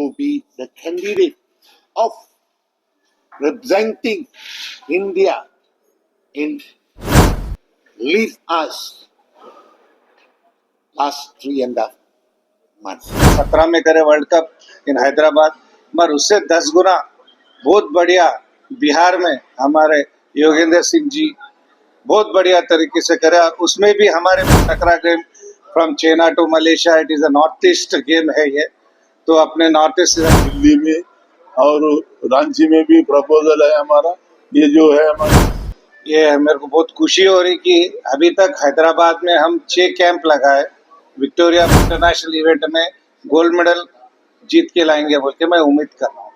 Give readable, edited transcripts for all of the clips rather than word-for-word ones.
to be the candidate of representing India in lead us last 3.5 months. 17 में करे world cup इन हैदराबाद, मगर उससे 10 गुना बहुत बढ़िया बिहार में हमारे योगेंद्र सिंह जी बहुत बढ़िया तरीके से करे। और उसमें भी हमारे takraw game from China to Malaysia, it is a north east game है ये, तो अपने नॉर्थ ईस्ट दिल्ली में और रांची में भी प्रपोजल है हमारा। ये जो है हमारा, ये मेरे को बहुत खुशी हो रही कि अभी तक हैदराबाद में हम 6 कैंप लगाए, विक्टोरिया इंटरनेशनल इवेंट में गोल्ड मेडल जीत के लाएंगे बोल के मैं उम्मीद कर रहा हूँ।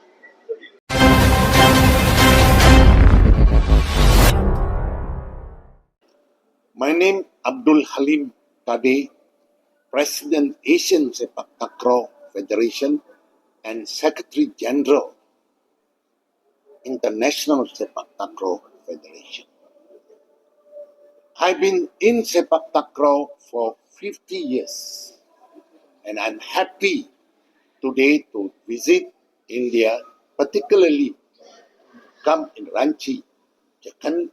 My name Abdul Halim Kade, President Asian Sepak Takraw Federation and Secretary General International Sepak Takraw Federation. I've been in Sepak Takraw for 50 years and I'm happy today to visit India, particularly come in Ranchi, Jharkhand,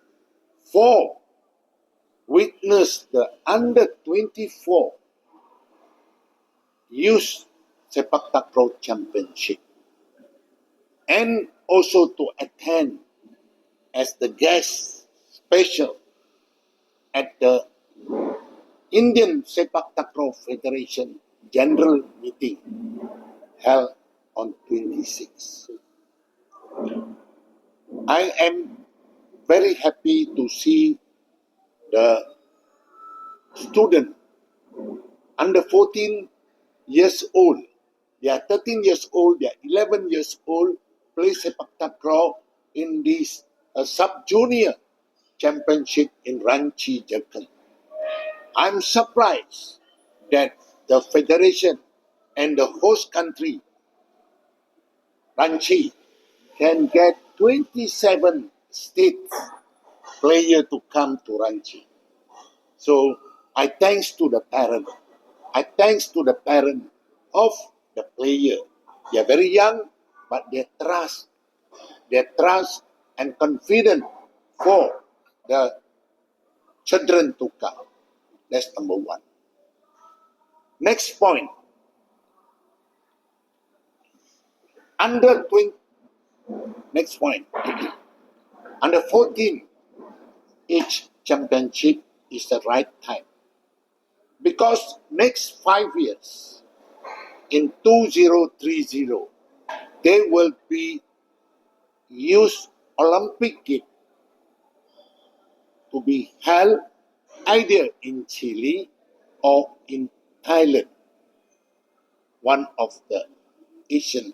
for witness the under 24 Youth Sepak Takraw Championship and also to attend as the guest special at the Indian Sepak Takraw Federation General Meeting held on 26. I am very happy to see the student under 14 years old, they are 13 years old, they are 11 years old, play Sepak Takraw in this sub-junior championship in Ranchi, Jharkhand. I'm surprised that the federation and the host country, Ranchi, can get 27 state players to come to Ranchi. So I thanks to the parent. I thanks to the parent of the player. They are very young, but they trust and confident for the children to come. That's number one. Next point. Under 20. Next point. Under 14 age championship is the right time. Because next 5 years, in 2030, there will be Youth Olympic Games to be held either in Chile or in Thailand, one of the Asian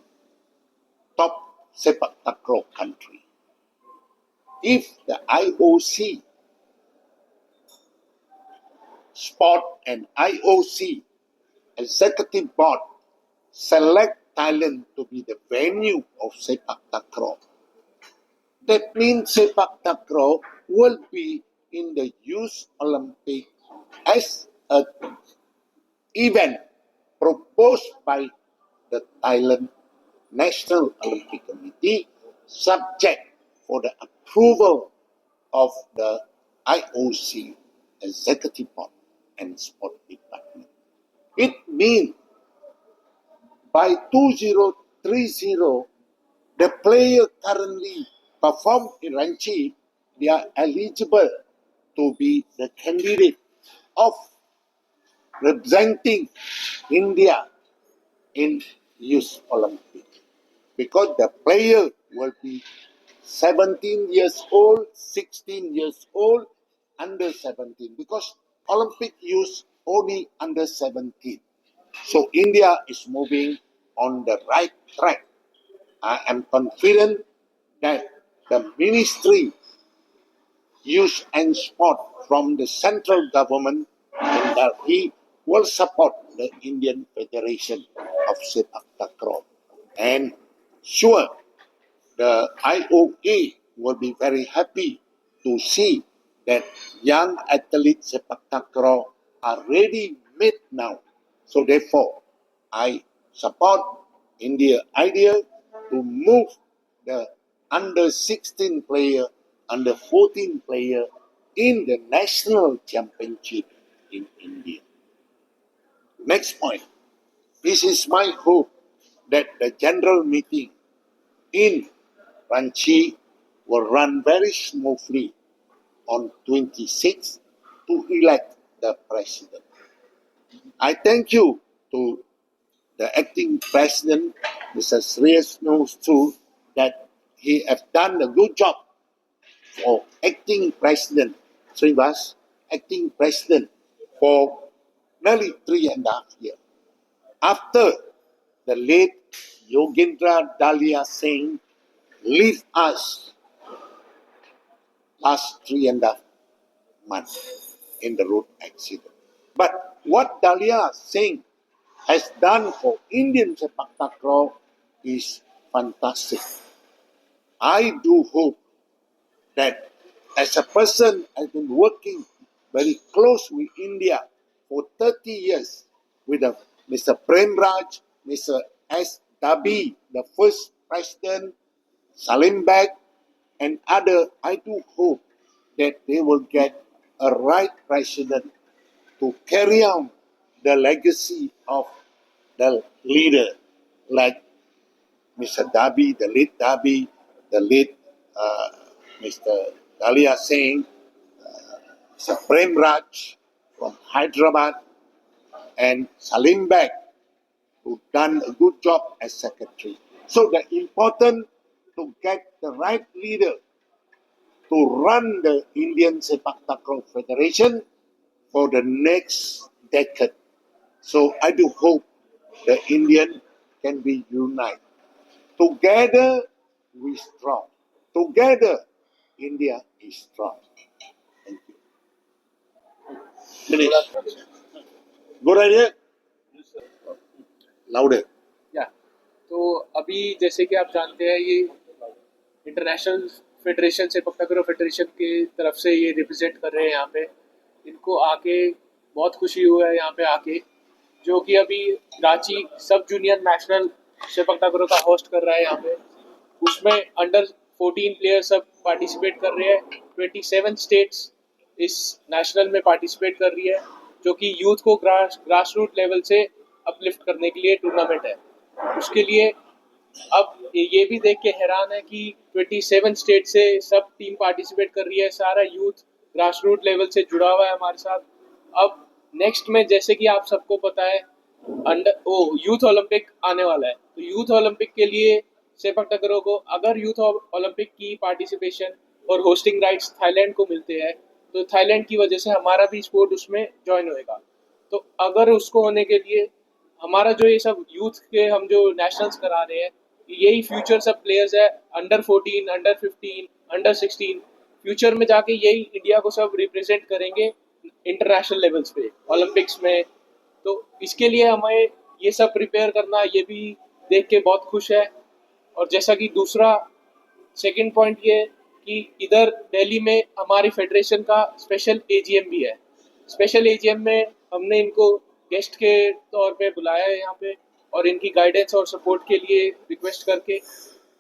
top Sepak Takraw country. If the IOC Sport and IOC Executive Board select Thailand to be the venue of Sepak Takraw, that means Sepak Takraw will be in the Youth Olympic as an event proposed by the Thailand National Olympic Committee, subject for the approval of the IOC Executive Board and Sport Department. It means by 2030, the player currently perform in Ranchi, they are eligible to be the candidate of representing India in Youth Olympic. Because the player will be 17 years old, 16 years old, under 17. Because Olympic youth only under 17. So India is moving on the right track. I am confident that the Ministry Youth and Sport from the central government in Delhi will support the Indian Federation of Sepak Takraw. And sure, the IOA will be very happy to see that young athletes Sepak Takraw are ready made now. So therefore, I support India idea to move the under 16 player, under 14 player in the national championship in India. Next point. This is my hope that the general meeting in Ranchi will run very smoothly on 26th to elect the president. I thank you to the acting president, Mr. Shreyas knows too that he has done a good job for acting president, Srinivas, acting president for nearly 3.5 years. After the late Yogendra Dalia Singh left us last 3.5 months in the road accident. But what Dalia Singh has done for Indian sepak takraw is fantastic. I do hope that as a person has been working very close with India for 30 years with Mr. Prem Raj, Mr. S. Dabi, the first president, Salim Beg, and other, I do hope that they will get a right president to carry on the legacy of the leader like Mr. Dabi, the late Mr. Dalia Singh, Mr. Prem Raj from Hyderabad, and Salim Beg, who done a good job as secretary. So the important to get the right leader to run the Indian Sepak Takraw Federation for the next decade. So I do hope the Indian can be united. Together we strong. Together India is strong. Thank you. Finish. Good idea? Louder. या तो अभी जैसे कि आप जानते हैं ये international federation से पक्का फेडरेशन की तरफ से ये रिप्रेजेंट कर रहे हैं यहाँ पे। इनको आके बहुत खुशी हुआ है यहाँ पे आके, जो कि अभी रांची सब जूनियर नेशनल सेपक ताकरो का होस्ट कर रहा है यहाँ पे। उसमें अंडर 14 प्लेयर सब पार्टिसिपेट कर रहे हैं। 27 स्टेट्स इस नेशनल में पार्टिसिपेट कर रही है, जो कि यूथ को ग्रास रूट लेवल से अपलिफ्ट करने के लिए टूर्नामेंट है। उसके लिए अब ये भी देख के हैरान है कि 27 स्टेट से सब टीम पार्टिसिपेट कर रही है, सारा यूथ ग्रास रूट लेवल से जुड़ा हुआ है हमारे साथ। अब नेक्स्ट में जैसे कि आप सबको पता है यूथ ओलंपिक आने वाला है, तो यूथ ओलंपिक के लिए सेपक टकरों को अगर यूथ ओलंपिक की पार्टिसिपेशन और होस्टिंग राइट्स थाईलैंड को मिलते हैं तो थाईलैंड की वजह से हमारा भी स्पोर्ट उसमें ज्वाइन होएगा। तो अगर उसको होने के लिए हमारा जो ये सब यूथ के हम जो नेशनल्स करा रहे हैं, यही फ्यूचर सब प्लेयर्स है, अंडर 14, अंडर 15, अंडर 16, फ्यूचर में जाके यही इंडिया को सब रिप्रेजेंट करेंगे इंटरनेशनल लेवल्स पे, ओलंपिक्स में। तो इसके लिए हमें ये सब प्रिपेयर करना, ये भी देख के बहुत खुश है। और जैसा कि दूसरा सेकंड पॉइंट ये कि इधर दिल्ली में हमारी फेडरेशन का स्पेशल एजीएम भी है। स्पेशल एजीएम में हमने इनको गेस्ट के तौर पे बुलाया है यहाँ पे, और इनकी गाइडेंस और सपोर्ट के लिए रिक्वेस्ट करके।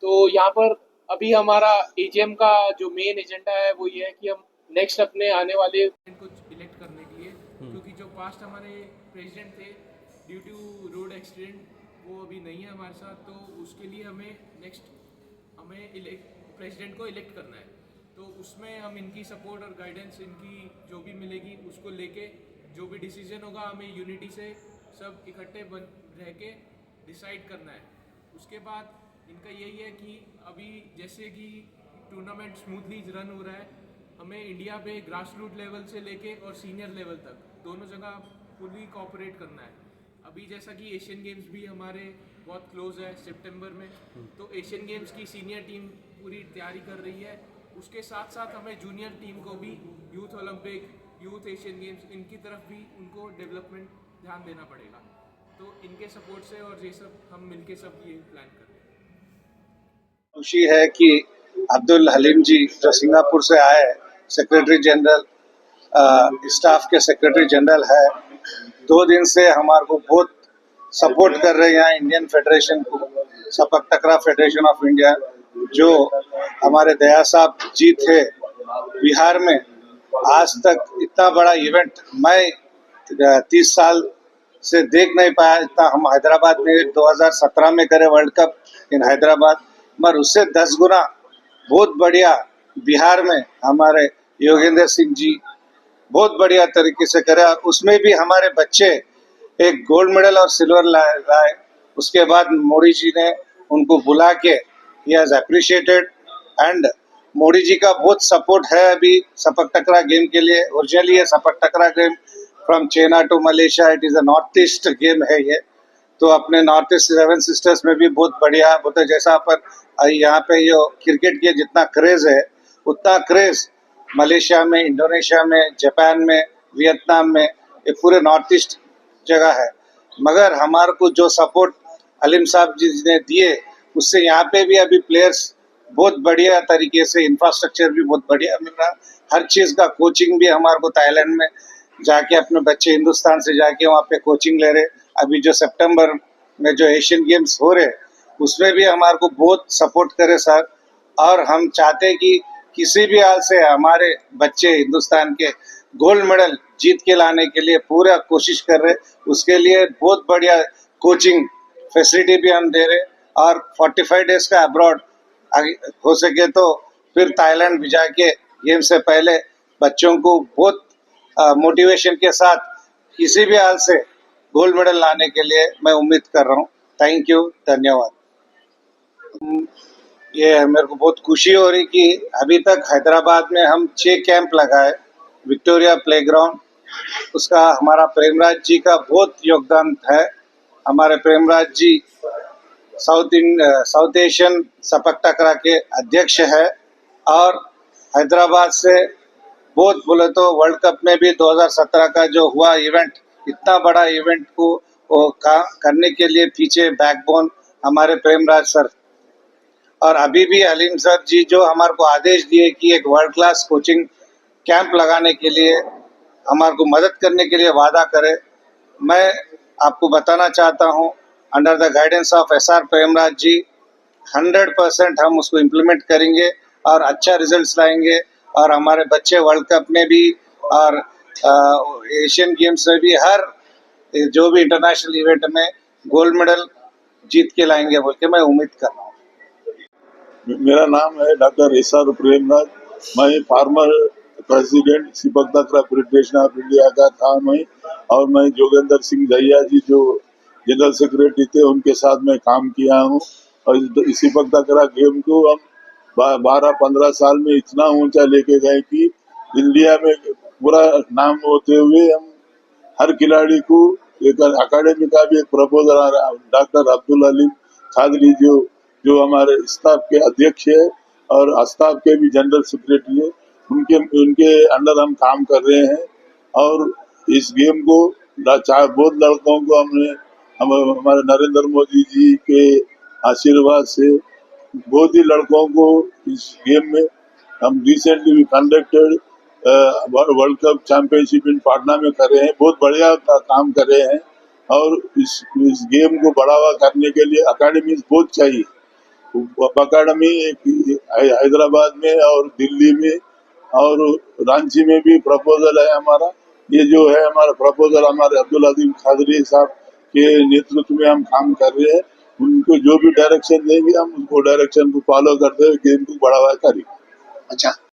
तो यहाँ पर अभी हमारा एजीएम का जो मेन एजेंडा है वो ये है कि हम नेक्स्ट अपने आने वाले को इलेक्ट करने के लिए, क्योंकि जो पास्ट हमारे प्रेसिडेंट थे ड्यू टू रोड एक्सीडेंट वो अभी नहीं है हमारे साथ, तो उसके लिए हमें नेक्स्ट प्रेसिडेंट को इलेक्ट करना है। तो उसमें हम इनकी सपोर्ट और गाइडेंस इनकी जो भी मिलेगी उसको लेके जो भी डिसीजन होगा हमें यूनिटी से सब इकट्ठे रह के डिसाइड करना है। उसके बाद इनका यही है कि अभी जैसे कि टूर्नामेंट स्मूथली रन हो रहा है, हमें इंडिया पे ग्रास रूट लेवल से लेके और सीनियर लेवल तक दोनों जगह फुली कोऑपरेट करना है। अभी जैसा कि एशियन गेम्स भी हमारे बहुत क्लोज है सितंबर में, तो एशियन गेम्स की सीनियर टीम पूरी तैयारी कर रही है। उसके साथ साथ हमें जूनियर टीम को भी youth Olympic, youth Asian games, इनकी तरफ भी उनको डेवलपमेंट ध्यान देना पड़ेगा। तो इनके सपोर्ट से और ये सब हम मिलके सब ये प्लान कर रहे हैं। खुशी है कि अब्दुल हलीम जी जो सिंगापुर से आए, सेक्रेटरी जनरल, स्टाफ के सेक्रेटरी जनरल है, 2 दिन से हमारे को बहुत सपोर्ट कर रहे हैं यहाँ इंडियन फेडरेशन को, सपक टकरा फेडरेशन ऑफ इंडिया, जो हमारे दया साहब जी थे बिहार में। आज तक इतना बड़ा इवेंट मैं 30 साल से देख नहीं पाया इतना। हम हैदराबाद में 2017 में करे वर्ल्ड कप इन हैदराबाद, मगर उससे 10 गुना बहुत बढ़िया बिहार में हमारे योगेंद्र सिंह जी बहुत बढ़िया तरीके से करे, और उसमें भी हमारे बच्चे एक गोल्ड मेडल और सिल्वर लाए। उसके बाद मोदी जी ने उनको बुला के ही has appreciated, and Modi ji का बहुत सपोर्ट है अभी सपक टकरा गेम के लिए। ओरिजिनली ये sepak takraw game from China to Malaysia, it is a north east game है ये। तो अपने नॉर्थ ईस्ट 7 सिस्टर्स में भी बहुत बढ़िया होता है। जैसा अपन यहाँ पे ये क्रिकेट के जितना क्रेज है उतना क्रेज मलेशिया में, इंडोनेशिया में, जापान में, वियतनाम में, ये पूरे नॉर्थ ईस्ट जगह है। मगर हमारे को जो सपोर्ट अलीम साहब जी ने दिए उससे यहाँ पे भी अभी प्लेयर्स बहुत बढ़िया तरीके से, इंफ्रास्ट्रक्चर भी बहुत बढ़िया मिल रहा, हर चीज़ का कोचिंग भी हमारे को थाईलैंड में जाके अपने बच्चे हिंदुस्तान से जाके वहाँ पे कोचिंग ले रहे। अभी जो सितंबर में जो एशियन गेम्स हो रहे उसमें भी हमारे को बहुत सपोर्ट करे सर, और हम चाहते हैं कि किसी भी हाल से हमारे बच्चे हिंदुस्तान के गोल्ड मेडल जीत के लाने के लिए पूरा कोशिश कर रहे। उसके लिए बहुत बढ़िया कोचिंग फैसिलिटी भी हम दे रहे, और 45 डेज का अब्रॉड हो सके तो फिर थाईलैंड भी जाके गेम से पहले बच्चों को बहुत मोटिवेशन के साथ किसी भी हाल से गोल्ड मेडल लाने के लिए मैं उम्मीद कर रहा हूँ। थैंक यू, धन्यवाद। ये मेरे को बहुत खुशी हो रही कि अभी तक हैदराबाद में हम 6 कैंप लगाए, विक्टोरिया प्लेग्राउंड, उसका हमारा प्रेमराज जी का बहुत योगदान है। हमारे प्रेमराज जी साउथ एशियन सपक टकरा के अध्यक्ष है, और हैदराबाद से बहुत बोले तो वर्ल्ड कप में भी 2017 का जो हुआ इवेंट, इतना बड़ा इवेंट को करने के लिए पीछे बैकबोन हमारे प्रेमराज सर, और अभी भी अलीम सर जी जो हमारे को आदेश दिए कि एक वर्ल्ड क्लास कोचिंग कैंप लगाने के लिए हमारे को मदद करने के लिए वादा करे। मैं आपको बताना चाहता हूँ, under the guidance of SR Premraj ji 100% हम उसको इम्प्लीमेंट करेंगे और अच्छा रिजल्ट्स लाएंगे, और हमारे बच्चे वर्ल्ड कप में भी और एशियन गेम्स में भी हर जो भी इंटरनेशनल इवेंट में गोल्ड मेडल जीत के लाएंगे बोल के मैं उम्मीद कर रहा हूँ। मेरा नाम है डॉक्टर SR प्रेमराज। मैं फार्मर प्रेसिडेंट सिपक टकरा फेडरेशन ऑफ इंडिया का था मैं, और मैं जोगेंद्र सिंह दहिया जी जो जनरल सेक्रेटरी थे उनके साथ में काम किया हूँ। और इस सिपक टकरा गेम को हम 12-15 साल में इतना ऊंचा लेके गए कि इंडिया में पूरा नाम होते हुए हम हर खिलाड़ी को एक अकादमी का भी एक प्रपोजल आ रहा है। डॉक्टर अब्दुल अलीम खादरी जो हमारे स्टाफ के अध्यक्ष है और स्टाफ के भी जनरल सेक्रेटरी है, उनके अंडर हम काम कर रहे हैं। और इस गेम को बहुत लड़कों को हमारे नरेंद्र मोदी जी के आशीर्वाद से बहुत ही लड़कों को इस गेम में हम recently conducted world cup championship इन पाटना में कर रहे हैं, बहुत बढ़िया काम कर रहे हैं। और इस गेम को बढ़ावा करने के लिए अकेडमीज बहुत चाहिए। अकादमी हैदराबाद में और दिल्ली में और रांची में भी प्रपोजल है हमारा। ये जो है हमारा प्रपोजल हमारे अब्दुल अलीम खादरी साहब के नेतृत्व में हम काम कर रहे हैं। उनको जो भी डायरेक्शन देंगे हम उसको डायरेक्शन को फॉलो करते हुए गेम को बढ़ावा करेंगे। अच्छा।